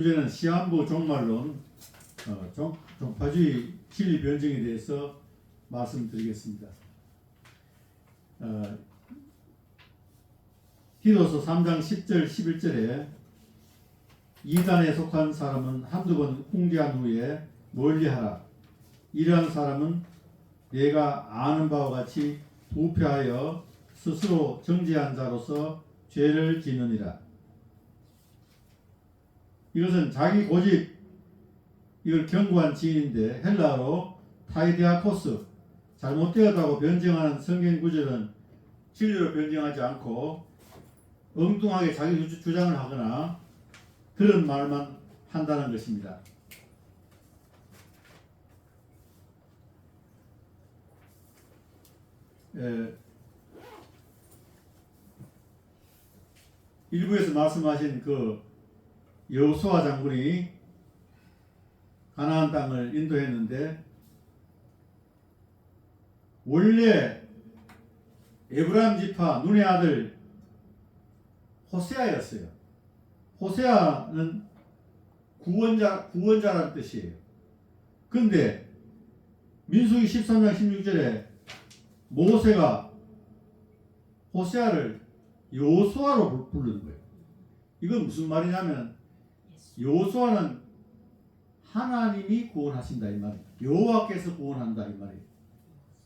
주제는 시한부 종말론, 종파주의 진리 변증에 대해서 말씀드리겠습니다. 디도서 3장 10절 11절에 이단에 속한 사람은 한두 번 훈계한 후에 멀리하라. 이러한 사람은 내가 아는 바와 같이 부패하여 스스로 정죄한 자로서 죄를 짓느니라. 이것은 자기 고집 이걸 경고한 지인인데 헬라어로 타이디아코스, 잘못되었다고 변증하는 성경 구절은 진리로 변증하지 않고 엉뚱하게 자기 주장을 하거나 그런 말만 한다는 것입니다. 일부에서 말씀하신 그 여호수아 장군이 가나안 땅을 인도했는데 원래 에브라임 지파 눈의 아들 호세아였어요. 호세아는 구원자라는 뜻이에요. 그런데 민수기 13장 16절에 모세가 호세아를 여호수아로 부르는 거예요. 이건 무슨 말이냐면 여호수아는 하나님이 구원하신다 이 말이에요. 여호와께서 구원한다 이 말이에요.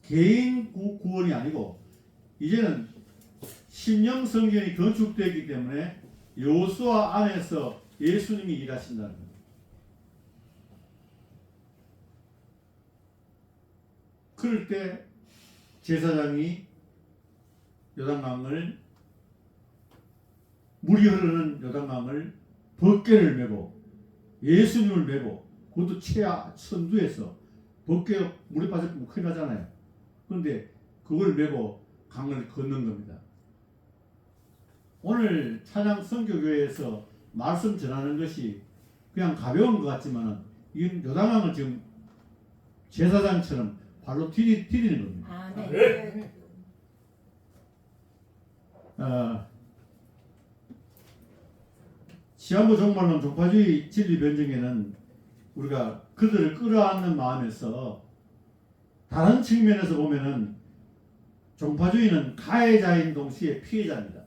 개인 구원이 아니고 이제는 신령 성전이 건축되기 때문에 여호수아 안에서 예수님이 일하신다는 거예요. 그럴 때 제사장이 요단강을 물이 흐르는 요단강을 벗개를 메고 예수님을 메고 그것도 최하 선두에서 벗개 물에 빠졌으면 큰일 나잖아요. 그런데 그걸 메고 강을 걷는 겁니다. 오늘 찬양 선교교회에서 말씀 전하는 것이 그냥 가벼운 것 같지만 이 요단강을 지금 제사장처럼 발로 디디는 겁니다. 아, 네. 시한부 종말론 종파주의 진리 변증에는 우리가 그들을 끌어안는 마음에서 다른 측면에서 보면은 종파주의는 가해자인 동시에 피해자입니다.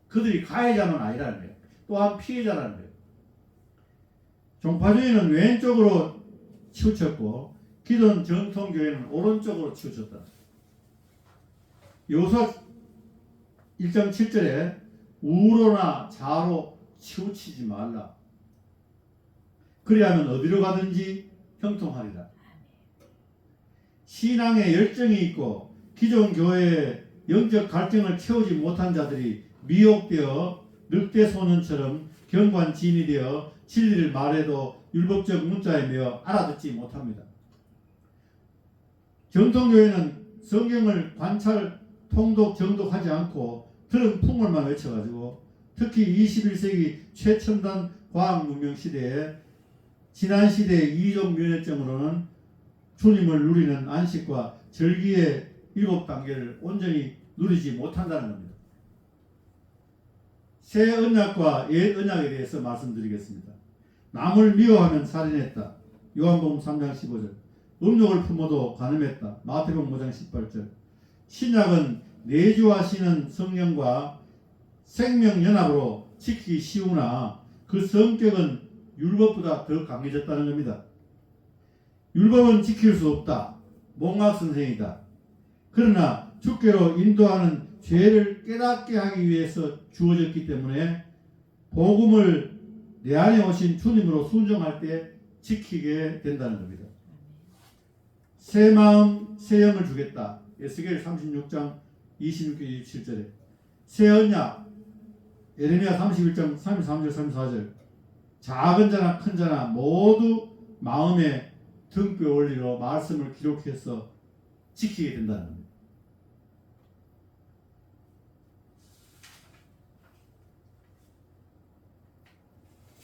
그들이 가해자는 아니라는 거예요. 또한 피해자라는 거예요. 종파주의는 왼쪽으로 치우쳤고 기존 전통교회는 오른쪽으로 치우쳤다. 여호수아 1장 7절에 우로나 좌로 치우치지 말라. 그리하면 어디로 가든지 형통하리라. 신앙에 열정이 있고 기존 교회의 영적 갈증을 채우지 못한 자들이 미혹되어 늑대 소년처럼 견고한 지인이 되어 진리를 말해도 율법적 문자에 매어 알아듣지 못합니다. 정통교회는 성경을 관찰, 통독, 정독하지 않고 들은 풍월만 외쳐가지고 특히 21세기 최첨단 과학 문명 시대에 지난 시대의 이종 면역점으로는 주님을 누리는 안식과 절기의 7단계를 온전히 누리지 못한다는 겁니다. 새 언약과 옛 언약에 대해서 말씀드리겠습니다. 남을 미워하면 살인했다. 요한복음 3장 15절. 음욕을 품어도 간음했다. 마태복음 5장 18절. 신약은 내주하시는 성령과 생명연합으로 지키기 쉬우나 그 성격은 율법보다 더 강해졌다는 겁니다. 율법은 지킬 수 없다. 몽학선생이다. 그러나 주께로 인도하는 죄를 깨닫게 하기 위해서 주어졌기 때문에 복음을 내 안에 오신 주님으로 순종할 때 지키게 된다는 겁니다. 새 마음 새 영을 주겠다. 에스겔 36장 26절 27절에 새 언약 예레미야 31장 33절 34절 작은 자나 큰 자나 모두 마음의 등뼈 원리로 말씀을 기록해서 지키게 된다는 겁니다.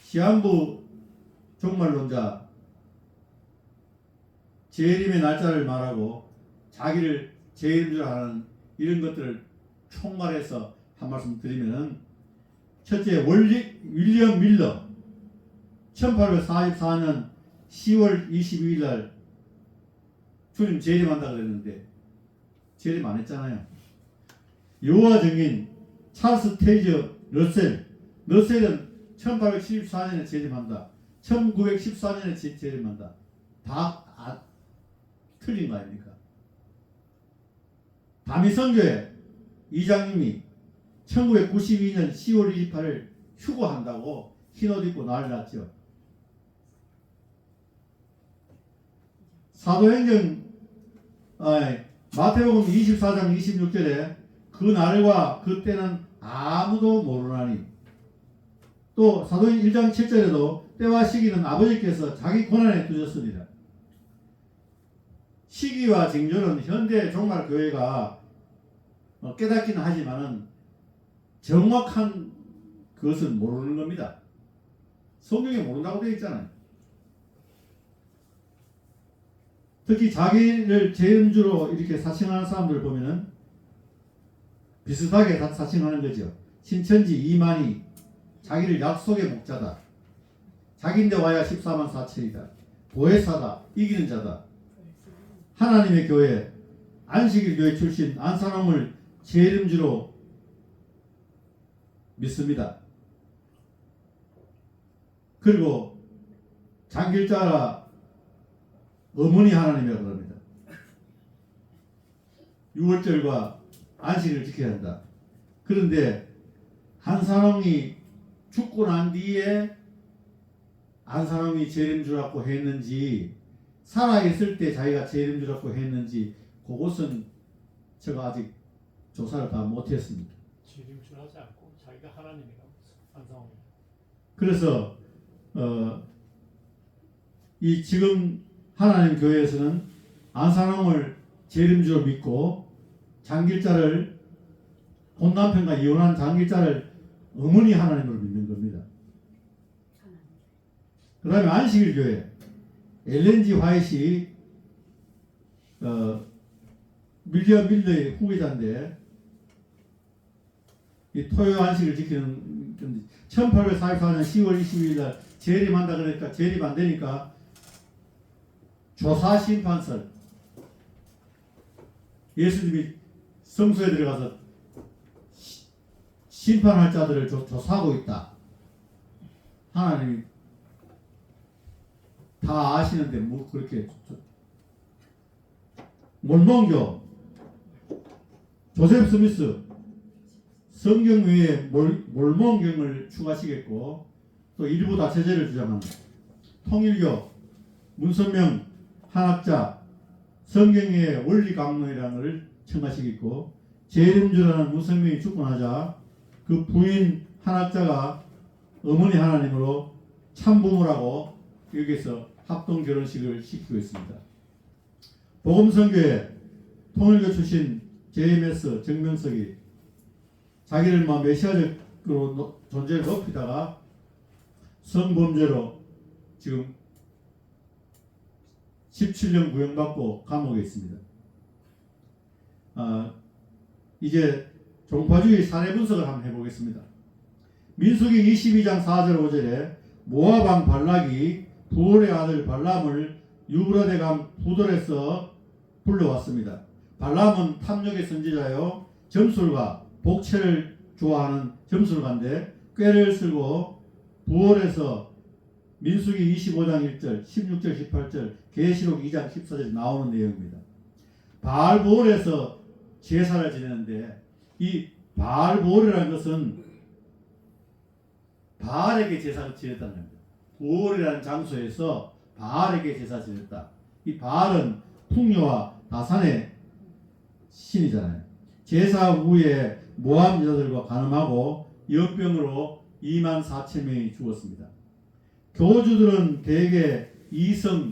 시한부 종말론자 재림의 날짜를 말하고 자기를 재림인 줄 아는 이런 것들을 총괄해서 한 말씀 드리면 첫째 윌리엄 밀러 1844년 10월 22일 날 주님 재림한다 그랬는데 재림 안 했잖아요. 여호와 증인 찰스 테이저 러셀은 1874년에 재림한다. 1914년에 재림한다. 다 틀린 거 아닙니까? 다미선교회 이장님이 1992년 10월 28일 휴거한다고 흰옷 입고 난리 났죠. 사도행전 마태복음 24장 26절에 그 날과 그 때는 아무도 모르나니, 또 사도행전 1장 7절에도 때와 시기는 아버지께서 자기 권한에 두셨습니다. 시기와 징조는 현대 종말 교회가 깨닫기는 하지만은 정확한 그것은 모르는 겁니다. 성경에 모른다고 되어 있잖아요. 특히 자기를 재림주로 이렇게 사칭하는 사람들을 보면은 비슷하게 다 사칭하는 거죠. 신천지 이만희 자기를 약속의 목자다. 자기인데 와야 14만 4천이다. 보혜사다. 이기는 자다. 하나님의 교회 안식일 교회 출신 안사람을 재림주로 믿습니다. 그리고 장길자라 어머니 하나님이라고 합니다. 6월절과 안식일을 지켜야 한다. 그런데 한 사람이 죽고 난 뒤에 한 사람이 재림주라고 했는지 살아있을 때 자기가 재림주라고 했는지 그것은 제가 아직 조사를 다 못했습니다. 재림주하지 않고 자기가 하나님이라고 안상홍이. 그래서 이 지금 하나님 교회에서는 안산홍을 재림주로 믿고 장길자를 혼남편과 이혼한 장길자를 어머니 하나님으로 믿는 겁니다. 그 다음에 안식일 교회 엘렌지 화이트이 밀리언 밀러의 후계자인데 이 토요 안식을 지키는 1844년 10월 22일 날 재림한다 그러니까 재림 안 되니까 조사 심판설 예수님이 성소에 들어가서 심판할 자들을 조사하고 있다. 하나님이 다 아시는데 뭐 그렇게 몰몬교 조셉 스미스 성경 위에 몰몬경을 추가하시겠고 또 일부 다체제를 주장합니다. 통일교 문선명 한학자 성경의 원리 강론이라는 것을 청하시겠고 재림주라는 문선명이 죽고 나자 그 부인 한학자가 어머니 하나님으로 참부모라고 여기서 합동 결혼식을 시키고 있습니다. 복음선교회 통일교 출신 JMS 정명석이 자기를 메시아적으로 존재를 높이다가 성범죄로 지금 17년 구형받고 감옥에 있습니다. 이제 종파주의 사례 분석을 한번 해보겠습니다. 민수기 22장 4절 5절에 모압 왕 발락이 부올의 아들 발람을 유브라데강 부돌에서 불러왔습니다. 발람은 탐욕의 선지자요 점술가 복채를 좋아하는 점술가인데 꾀를 쓰고 부올에서 민수기 25장 1절 16절 18절 계시록 2장 14절 나오는 내용입니다. 바알 부올에서 제사를 지내는데 이 바알 부올이라는 것은 바알에게 제사를 지냈다는 겁니다. 부올이라는 장소에서 바알에게 제사 지냈다. 이 바알은 풍요와 다산의 신이잖아요. 제사 후에 모압 여자들과 간음하고 연병으로 2만 4천 명이 죽었습니다. 교주들은 대개 이성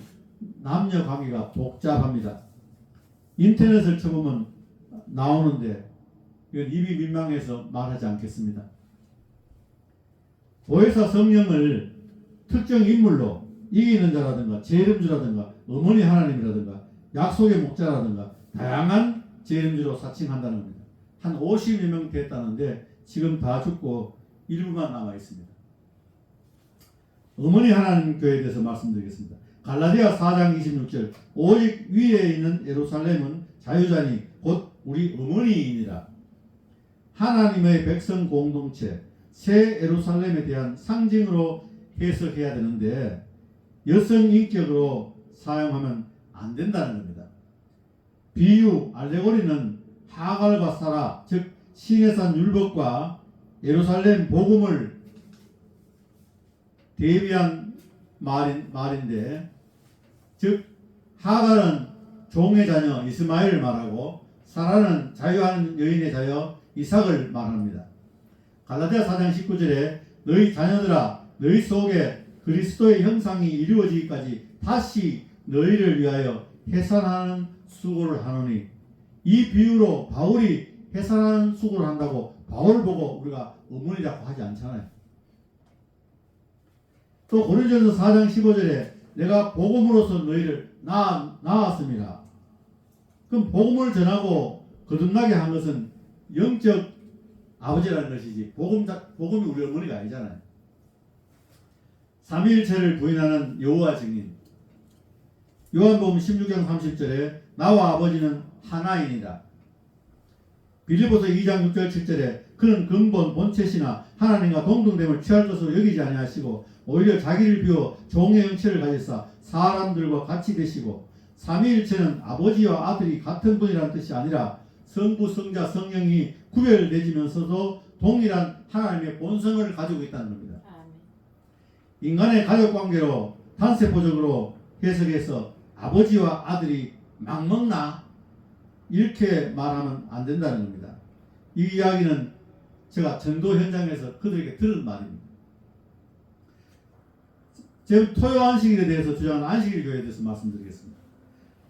남녀 관계가 복잡합니다. 인터넷을 쳐보면 나오는데 이건 입이 민망해서 말하지 않겠습니다. 보혜사 성령을 특정 인물로 이기는 자라든가 재림주라든가 어머니 하나님이라든가 약속의 목자라든가 다양한 재림주로 사칭한다는 겁니다. 한 50여 명 됐다는데 지금 다 죽고 일부만 남아 있습니다. 어머니 하나님 교회에 대해서 말씀드리겠습니다. 갈라디아 4장 26절 오직 위에 있는 예루살렘은 자유자니 곧 우리 어머니이니라. 하나님의 백성 공동체 새 예루살렘에 대한 상징으로 해석해야 되는데 여성 인격으로 사용하면 안 된다는 겁니다. 비유 알레고리는 하갈과 사라 즉 시내산 율법과 예루살렘 복음을 대비한 말인데 즉 하갈은 종의 자녀 이스마엘을 말하고 사라는 자유하는 여인의 자녀 이삭을 말합니다. 갈라디아 4장 19절에 너희 자녀들아 너희 속에 그리스도의 형상이 이루어지기까지 다시 너희를 위하여 해산하는 수고를 하노니 이 비유로 바울이 해산하는 수고를 한다고 바울을 보고 우리가 어머니라고 하지 않잖아요. 또 고린도전서 4장 15절에 내가 복음으로서 너희를 낳았습니다. 그럼 복음을 전하고 거듭나게 한 것은 영적 아버지라는 것이지 복음이 우리 어머니가 아니잖아요. 삼위일체를 부인하는 여호와 증인 요한복음 16장 30절에 나와 아버지는 하나이니라. 빌립보서 2장 6절 7절에 그는 근본 본체시나 하나님과 동등됨을 취할 것으로 여기지 아니하시고 오히려 자기를 비워 종의 형체를 가지사 사람들과 같이 되시고 삼위일체는 아버지와 아들이 같은 분이라는 뜻이 아니라 성부, 성자, 성령이 구별되지면서도 동일한 하나님의 본성을 가지고 있다는 겁니다. 인간의 가족관계로 단세포적으로 해석해서 아버지와 아들이 맞먹나? 이렇게 말하면 안 된다는 겁니다. 이 이야기는 제가 전도 현장에서 그들에게 들은 말입니다. 지금 토요 안식일에 대해서 주장하는 안식일 교회에 대해서 말씀드리겠습니다.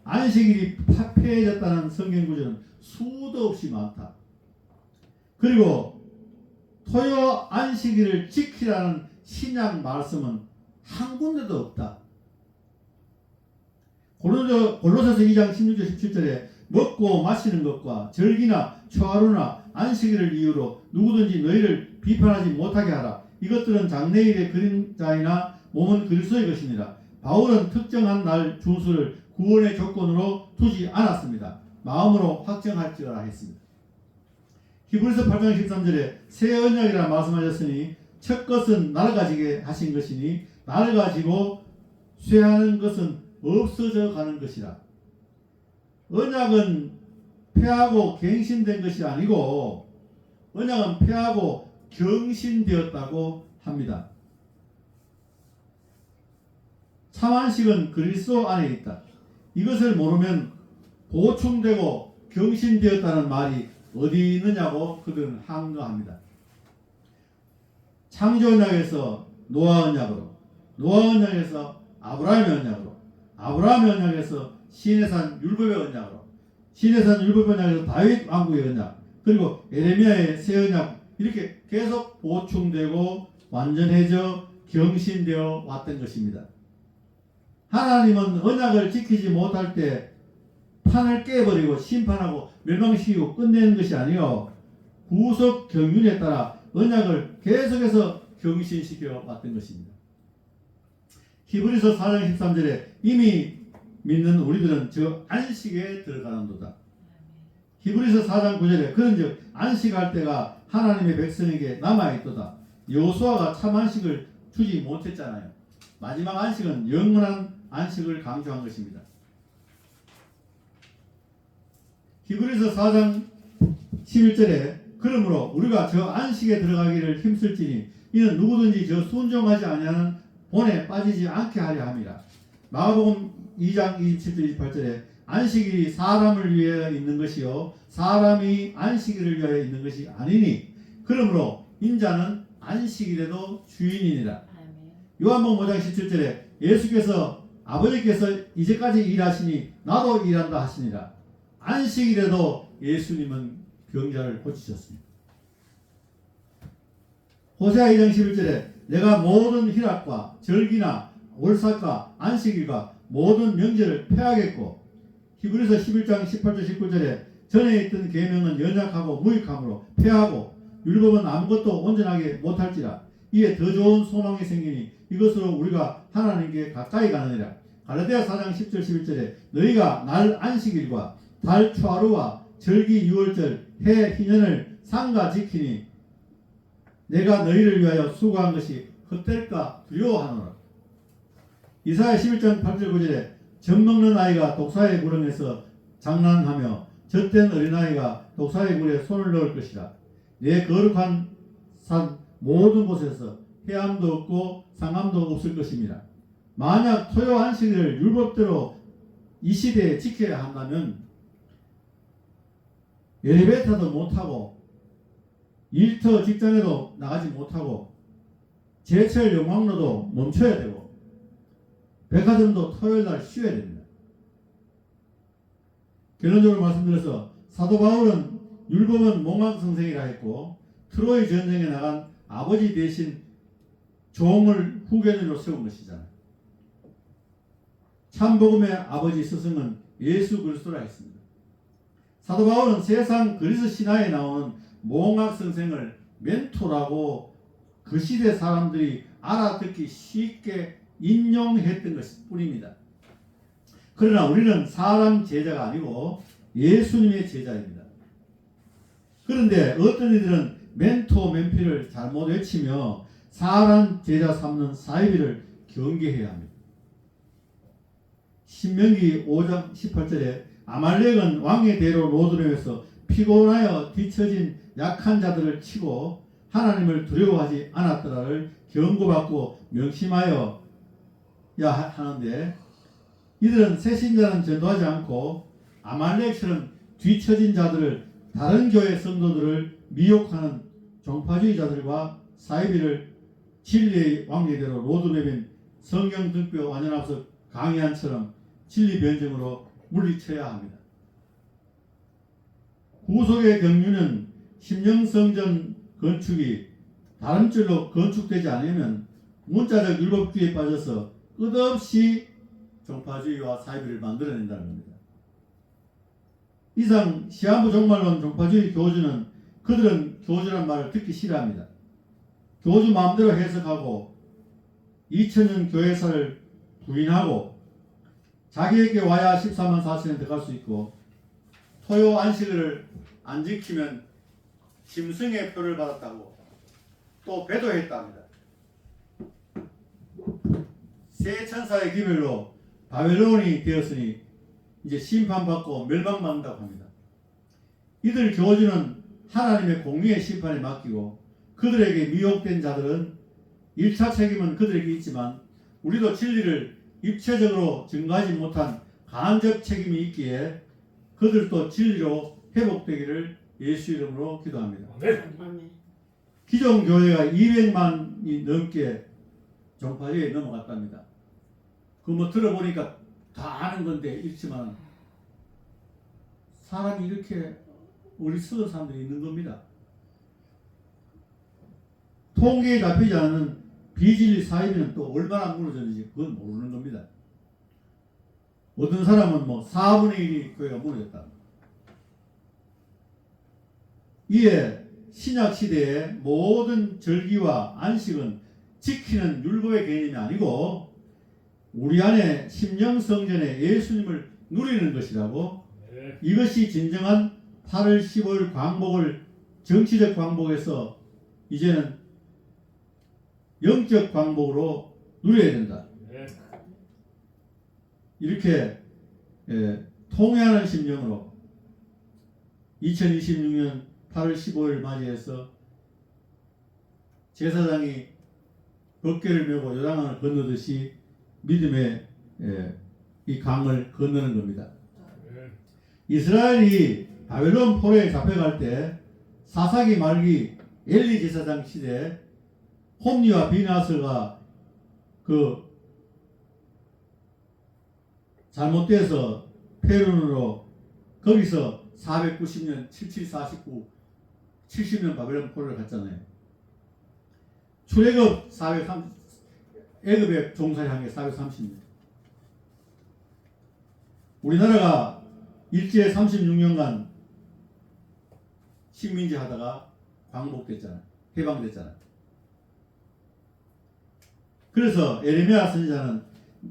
안식일이 폐해졌다는 성경 구절은 수도 없이 많다. 그리고 토요 안식일을 지키라는 신약 말씀은 한 군데도 없다. 골로새서 2장 16절 17절에 먹고 마시는 것과 절기나 초하루나 안식일을 이유로 누구든지 너희를 비판하지 못하게 하라. 이것들은 장래일의 그림자이나 몸은 그리스도의 것이니라. 바울은 특정한 날 준수를 구원의 조건으로 두지 않았습니다. 마음으로 확정할지어라 했습니다. 히브리서 8장 13절에 새 언약이라 말씀하셨으니 첫 것은 나를 가지게 하신 것이니 나를 가지고 쇠하는 것은 없어져 가는 것이라. 언약은 폐하고 갱신된 것이 아니고 언약은 폐하고 경신되었다고 합니다. 참안식은 그리스도 안에 있다. 이것을 모르면 보충되고 경신되었다는 말이 어디 있느냐고 그들은 항거합니다. 창조 언약에서 노아 언약으로, 노아 언약에서 아브라함의 언약으로, 아브라함의 언약에서 시내산 율법의 언약으로, 시내산 율법의 언약에서 다윗 왕국의 언약, 그리고 에레미야의 새 언약, 이렇게 계속 보충되고 완전해져 경신되어 왔던 것입니다. 하나님은 언약을 지키지 못할 때 판을 깨버리고 심판하고 멸망시키고 끝내는 것이 아니요 구속 경륜에 따라 언약을 계속해서 경신시켜 왔던 것입니다. 히브리서 4장 13절에 이미 믿는 우리들은 저 안식에 들어가는도다. 히브리서 4장 9절에 그런즉 안식할 때가 하나님의 백성에게 남아있도다. 여호수아가 참 안식을 주지 못했잖아요. 마지막 안식은 영원한 안식을 강조한 것입니다. 히브리서 4장 11절에 그러므로 우리가 저 안식에 들어가기를 힘쓸지니 이는 누구든지 저 순종하지 아니하는 본에 빠지지 않게 하려 함이라. 마가복음 2장 27절 28절에 안식일이 사람을 위하여 있는 것이요 사람이 안식일을 위하여 있는 것이 아니니 그러므로 인자는 안식일에도 주인이니라. 요한복음 5장 17절에 예수께서 아버지께서 이제까지 일하시니 나도 일한다 하시니라. 안식일에도 예수님은 병자를 고치셨습니다. 호세아 2장 11절에 내가 모든 희락과 절기나 월삭과 안식일과 모든 명절을 폐하겠고 히브리서 11장 18절 19절에 전에 있던 계명은 연약하고 무익함으로 폐하고 율법은 아무것도 온전하게 못할지라 이에 더 좋은 소망이 생기니 이것으로 우리가 하나님께 가까이 가느니라. 갈라디아 4장 10절 11절에 너희가 날 안식일과 달 초하루와 절기 유월절 해 희년을 삼가 지키니 내가 너희를 위하여 수고한 것이 헛될까 두려워하노라. 이사야 11장 8절 9절에 젖먹는 아이가 독사의 구렁에서 장난하며 젖된 어린아이가 독사의 굴에 손을 넣을 것이라. 내 거룩한 산 모든 곳에서 해함도 없고 상함도 없을 것입니다. 만약 토요 안식일을 율법대로 이 시대에 지켜야 한다면 엘리베이터도 못하고 일터 직장에도 나가지 못하고 제철 용광로도 멈춰야 되고 백화점도 토요일날 쉬어야 됩니다. 결론적으로 말씀드려서 사도 바울은 율법은 몽환성생이라 했고 트로이 전쟁에 나간 아버지 대신 종을 후견으로 세운 것이잖아요. 참복음의 아버지 스승은 예수 그리스도라 했습니다. 사도 바울은 세상 그리스 신화에 나오는 몽학성생을 멘토라고 그 시대 사람들이 알아듣기 쉽게 인용했던 것 뿐입니다. 그러나 우리는 사람 제자가 아니고 예수님의 제자입니다. 그런데 어떤 이들은 멘토 men피를 잘못 외치며 사람 제자 삼는 사이비를 경계해야 합니다. 신명기 5장 18절에 아말렉은 왕의 대로 로드레에서 피곤하여 뒤처진 약한 자들을 치고 하나님을 두려워하지 않았더라를 경고받고 명심하여 야 하는데 이들은 새신자는 전도하지 않고 아말렉처럼 뒤처진 자들을 다른 교회 성도들을 미혹하는 종파주의자들과 사이비를 진리의 왕예대로 로드맵인 성경 등표 완전 앞서 강의한처럼 진리 변증으로 물리쳐야 합니다. 구속의 경륜은 심령성전 건축이 다른 줄로 건축되지 않으면 문자적 율법주의에 빠져서 끝없이 종파주의와 사이비를 만들어낸다는 겁니다. 이상 시한부 종말론 종파주의 교주는 그들은 교주란 말을 듣기 싫어합니다. 교주 마음대로 해석하고 2000년 교회사를 부인하고 자기에게 와야 14만 4천에 들어갈 수 있고 토요 안식일을 안 지키면 짐승의 표를 받았다고 또 배도했답니다. 새 천사의 기별로 바벨론이 되었으니 이제 심판받고 멸망받는다고 합니다. 이들 교주는 하나님의 공의의 심판에 맡기고 그들에게 미혹된 자들은 1차 책임은 그들에게 있지만 우리도 진리를 입체적으로 증거하지 못한 간접 책임이 있기에 그들도 진리로 회복되기를 예수 이름으로 기도합니다. 아멘. 기존 교회가 200만이 넘게 종파주의에 넘어갔답니다. 그 뭐 들어보니까 다 아는 건데 있지만 사람이 이렇게 어리석은 사람들이 있는 겁니다. 통계에 잡히지 않은 비진리 사이비는 또 얼마나 무너졌는지 그건 모르는 겁니다. 어떤 사람은 뭐 4분의 1이 교회가 무너졌다. 이에 신약 시대의 모든 절기와 안식은 지키는 율법의 개념이 아니고 우리 안에 심령 성전에 예수님을 누리는 것이라고 이것이 진정한 8월 15일 광복을 정치적 광복에서 이제는 영적 광복으로 누려야 된다. 이렇게 통회하는 심령으로 2026년 8월 15일 맞이해서 제사장이 법궤를 메고 요단강을 건너듯이 믿음의 이 강을 건너는 겁니다. 이스라엘이 바벨론 포로에 잡혀갈 때 사사기 말기 엘리 제사장 시대에 홈리와 비나스가 그 잘못돼서 페룬으로 거기서 490년 7749 70년 바벨론 포로를 갔잖아요. 출애굽 430 애굽에 종살이한 게 430년. 우리나라가 일제 36년간 식민지 하다가 광복됐잖아요. 해방됐잖아요. 그래서 에레미야 선지자는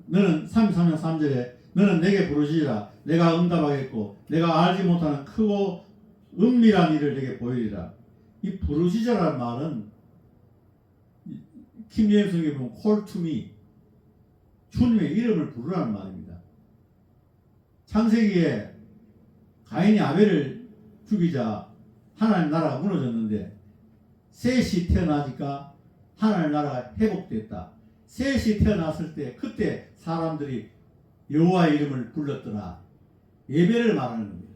너는 33장 3절에 너는 내게 부르시리라 내가 응답하겠고 내가 알지 못하는 크고 은밀한 일을 내게 보이리라. 이 부르시자라는 말은 킴제임스 성경에 보면 call to me 주님의 이름을 부르라는 말입니다. 창세기에 가인이 아벨을 죽이자 하나님 나라가 무너졌는데 셋이 태어나니까 하나님 나라가 회복됐다. 셋이 태어났을 때 그때 사람들이 여호와의 이름을 불렀더라. 예배를 말하는 겁니다.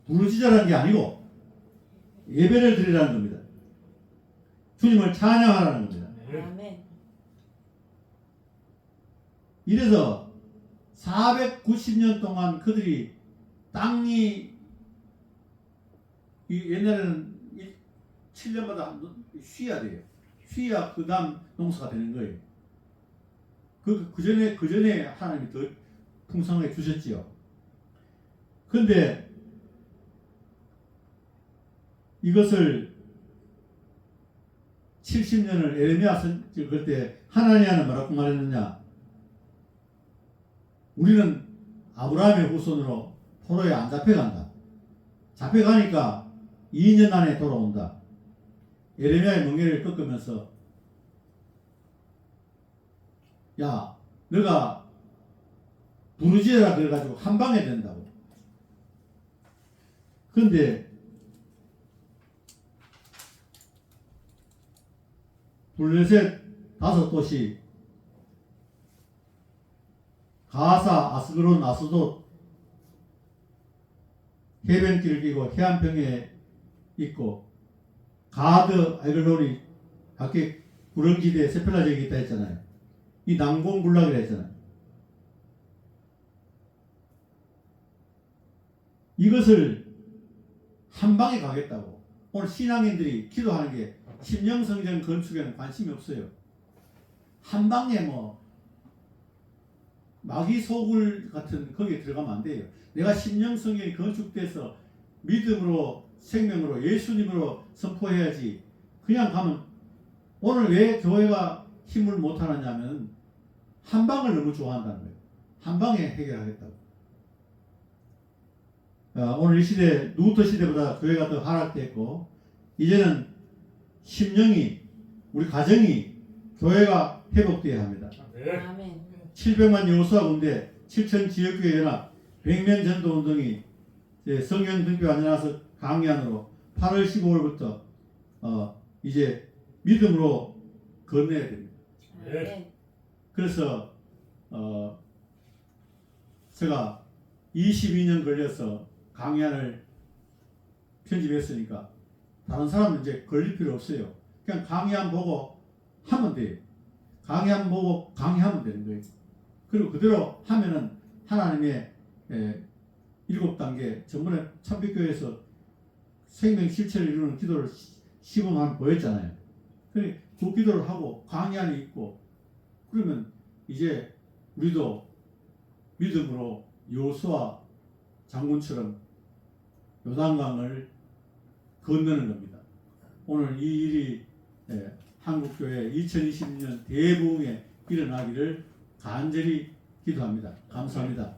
부르짖으라는 게 아니고 예배를 드리라는 겁니다. 주님을 찬양하라는 겁니다. 아멘. 이래서 490년 동안 그들이 땅이 옛날에는 7년마다 쉬어야 돼요. 쉬어야 그 다음 농사가 되는 거예요. 그 전에 하나님이 더 풍성하게 주셨지요. 근데 이것을 70년을 에레미야 선지자 때 하나님은 뭐라고 말했느냐? 우리는 아브라함의 후손으로 포로에 안 잡혀간다. 잡혀가니까 2년 안에 돌아온다. 에레미야의 멍에를 꺾으면서 야 너가 부르짖어라 그래가지고 한 방에 된다고. 근데 블레셋 5도시 가사, 아스그론, 아스돗 해변길을 끼고 해안평에 있고 가드, 아이글론이 밖에 구렁지대에 세펠라지역이 있다 했잖아요. 이 난공불락이라 했잖아요. 이것을 한 방에 가겠다고. 오늘 신앙인들이 기도하는 게 심령성전 건축에는 관심이 없어요. 한 방에 뭐 마귀 소굴 같은 거기에 들어가면 안 돼요. 내가 심령성전이 건축돼서 믿음으로 생명으로 예수님으로 선포해야지. 그냥 가면 오늘 왜 교회가 힘을 못 하느냐면 한 방을 너무 좋아한다는 거예요. 한 방에 해결하겠다고. 오늘 이 시대 루터 시대보다 교회가 더 하락됐고 이제는 심령이 우리 가정이 교회가 회복돼야 합니다. 아멘. 700만 여호수아 군대 7천 지역교회 연합 100년 전도 운동이 성경 등표 안 나서 강의안으로 8월 15일부터 이제 믿음으로 건너야 됩니다. 아멘. 그래서 제가 22년 걸려서 강의안을 편집했으니까 다른 사람은 이제 걸릴 필요 없어요. 그냥 강의안 보고 하면 돼요. 강의안 보고 강의하면 되는 거예요. 그리고 그대로 하면은 하나님의 7단계 전번에 참빛교회에서 생명 실체를 이루는 기도를 시범 보였잖아요. 그 기도를 하고 강의안이 있고 그러면 이제 우리도 믿음으로 여호수아 장군처럼 요단강을 건너는 겁니다. 오늘 이 일이 한국교회 2020년 대부흥에 일어나기를 간절히 기도합니다. 감사합니다.